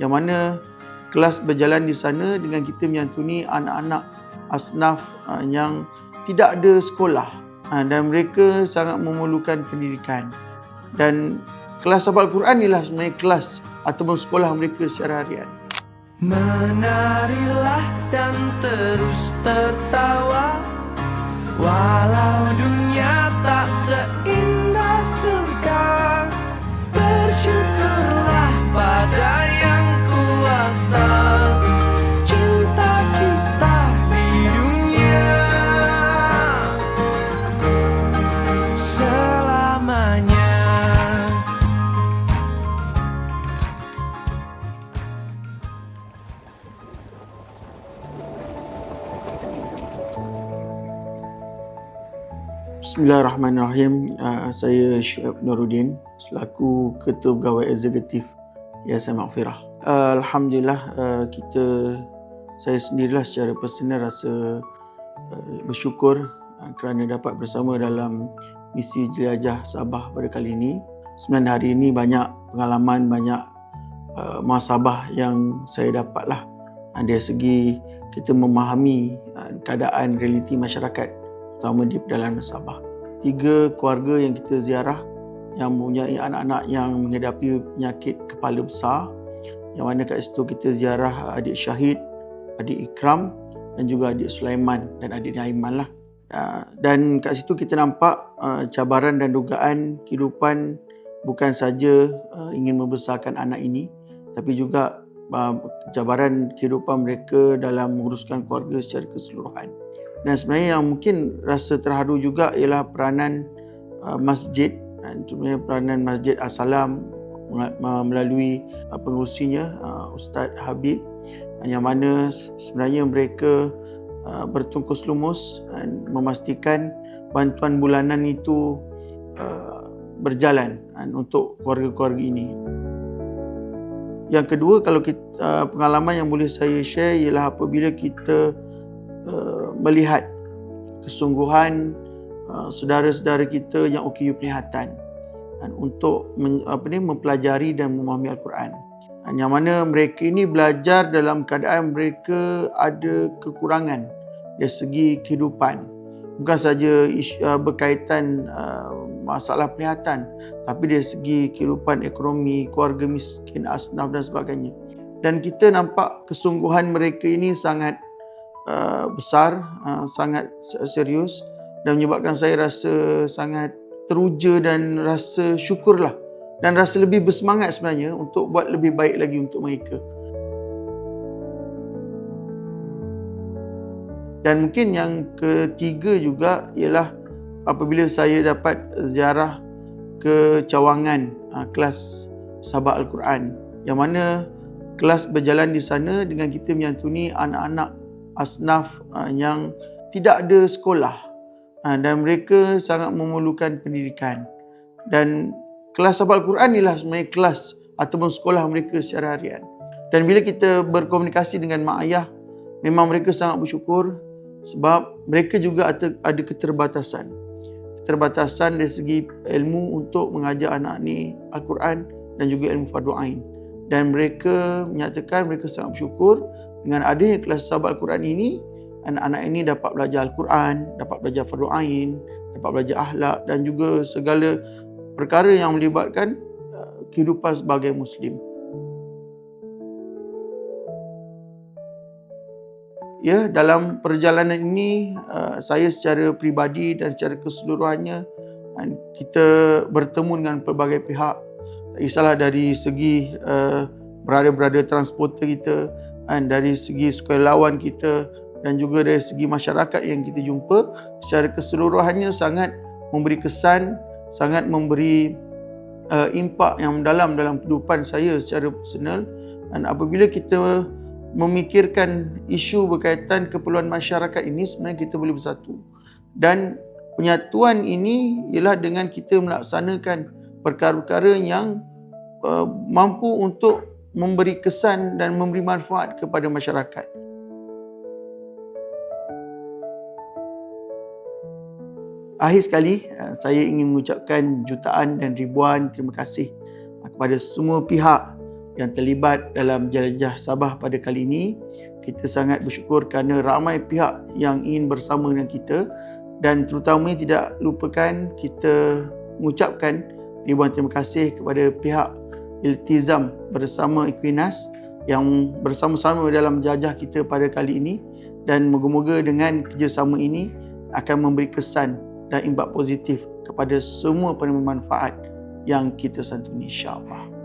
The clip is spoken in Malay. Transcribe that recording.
yang mana kelas berjalan di sana dengan kita menyantuni anak-anak asnaf yang tidak ada sekolah dan mereka sangat memerlukan pendidikan. Dan kelas hafal Quran inilah sebenarnya kelas ataupun sekolah mereka secara harian. Menarilah dan terus tertawa, walau dunia tak seindah surga. Bersyukurlah pada yang kuasa, cinta kita di dunia selamanya. Bismillahirrahmanirrahim. Saya Syuaib Nuruddin selaku Ketua Pegawai Eksekutif Yayasan Maghfirah. Alhamdulillah, saya sendirilah secara personal rasa bersyukur kerana dapat bersama dalam misi jelajah Sabah pada kali ini. 9 hari ini banyak pengalaman, banyak muhasabah yang saya dapatlah dari segi kita memahami keadaan realiti masyarakat terutama di pedalaman Sabah. 3 keluarga yang kita ziarah yang mempunyai anak-anak yang menghadapi penyakit kepala besar, yang mana kat situ kita ziarah adik Syahid, adik Ikram dan juga adik Sulaiman dan adik Naiman lah. Dan kat situ kita nampak cabaran dan dugaan kehidupan bukan saja ingin membesarkan anak ini, tapi juga cabaran kehidupan mereka dalam menguruskan keluarga secara keseluruhan. Dan sebenarnya yang mungkin rasa terharu juga ialah peranan masjid, sebenarnya peranan Masjid As-Salam melalui pengurusinya Ustaz Habib, yang mana sebenarnya mereka bertungkus lumus dan memastikan bantuan bulanan itu berjalan untuk keluarga-keluarga ini. Yang kedua, kalau pengalaman yang boleh saya share ialah apabila kita melihat kesungguhan saudara-saudara kita yang OKU Penglihatan untuk mempelajari dan memahami Al-Quran. Yang mana mereka ini belajar dalam keadaan mereka ada kekurangan dari segi kehidupan. Bukan saja berkaitan masalah penglihatan, tapi dari segi kehidupan ekonomi, keluarga miskin, asnaf dan sebagainya. Dan kita nampak kesungguhan mereka ini sangat besar, sangat serius dan menyebabkan saya rasa sangat teruja dan rasa syukurlah dan rasa lebih bersemangat sebenarnya untuk buat lebih baik lagi untuk mereka. Dan mungkin yang ketiga juga ialah apabila saya dapat ziarah ke cawangan kelas Sabah Al-Quran, yang mana kelas berjalan di sana dengan kita menyantuni anak-anak asnaf yang tidak ada sekolah dan mereka sangat memerlukan pendidikan. Dan kelas hafal Quran inilah sebenarnya kelas ataupun sekolah mereka secara harian. Dan bila kita berkomunikasi dengan mak ayah, memang mereka sangat bersyukur sebab mereka juga ada keterbatasan dari segi ilmu untuk mengajar anak ni Al-Quran dan juga ilmu fardu ain. Dan mereka menyatakan mereka sangat bersyukur dengan adanya kelas sahabat Al-Quran ini, anak-anak ini dapat belajar Al-Quran, dapat belajar fardu ain, dapat belajar akhlak dan juga segala perkara yang melibatkan kehidupan sebagai Muslim. Ya, dalam perjalanan ini saya secara peribadi dan secara keseluruhannya kita bertemu dengan pelbagai pihak. Tak kisahlah dari segi brother-brother transporter kita, dari segi sukarelawan kita dan juga dari segi masyarakat yang kita jumpa, secara keseluruhannya sangat memberi kesan, sangat memberi impak yang mendalam dalam kehidupan saya secara personal. Dan apabila kita memikirkan isu berkaitan keperluan masyarakat ini, sebenarnya kita boleh bersatu. Dan penyatuan ini ialah dengan kita melaksanakan perkara-perkara yang mampu untuk memberi kesan dan memberi manfaat kepada masyarakat. Akhir sekali, saya ingin mengucapkan jutaan dan ribuan terima kasih kepada semua pihak yang terlibat dalam jelajah Sabah pada kali ini. Kita sangat bersyukur kerana ramai pihak yang ingin bersama dengan kita, dan terutamanya tidak lupakan kita mengucapkan ribuan terima kasih kepada pihak Iltizam bersama Equinas yang bersama-sama dalam jelajah kita pada kali ini, dan moga-moga dengan kerjasama ini akan memberi kesan dan impak positif kepada semua penerima manfaat yang kita santuni, insya-Allah.